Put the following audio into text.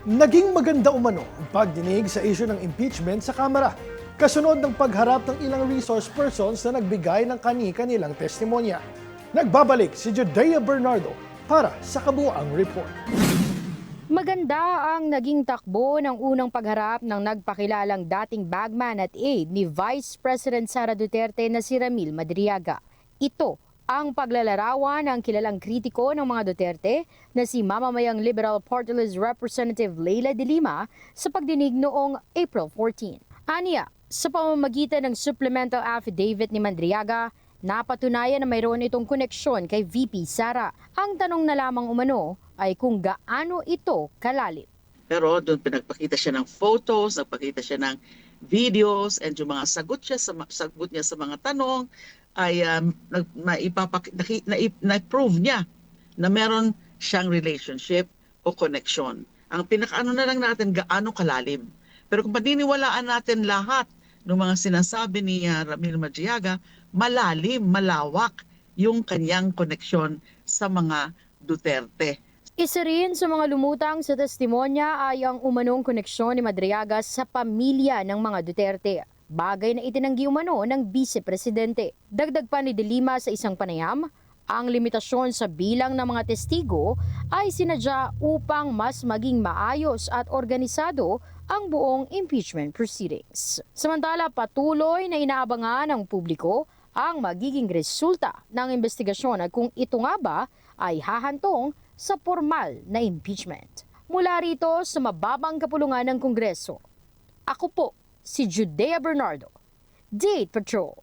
Naging maganda umano ang pagdinig sa isyu ng impeachment sa Kamara. Kasunod ng pagharap ng ilang resource persons na nagbigay ng kani-kanilang testimonya. Nagbabalik si Judea Bernardo para sa kabuuang report. Maganda ang naging takbo ng unang pagharap ng nagpakilalang dating bagman at aide ni Vice President Sara Duterte na si Ramil Madriaga. Ito ang paglalarawan ng kilalang kritiko ng mga Duterte na si mamamayang Liberal Party List Representative Leila de Lima sa pagdinig noong April 14. Aniya, sa pamamagitan ng supplemental affidavit ni Madriaga, napatunayan na mayroon itong koneksyon kay VP Sara. Ang tanong na lamang umano ay kung gaano ito kalalim. Pero doon pinagpakita siya ng photos, nagpakita siya ng videos, and yung mga sagot niya sa mga tanong ay na-prove niya na meron siyang relationship o connection. Ang pinakaano na lang natin, gaano kalalim. Pero kung paniniwalaan natin lahat ng mga sinasabi ni Ramil Madriaga, malalim, malawak yung kanyang koneksyon sa mga Duterte. Isa rin sa mga lumutang sa testimonya ay ang umanong koneksyon ni Madriaga sa pamilya ng mga Duterte. Bagay na itinanggi umano ng Vice Presidente. Dagdag pa ni De Lima sa isang panayam, ang limitasyon sa bilang ng mga testigo ay sinadya upang mas maging maayos at organisado ang buong impeachment proceedings. Samantala, patuloy na inaabangan ng publiko ang magiging resulta ng investigasyon at kung ito nga ba ay hahantong sa formal na impeachment. Mula rito sa mababang kapulungan ng Kongreso, ako po si Judea Bernardo, Date Patrol.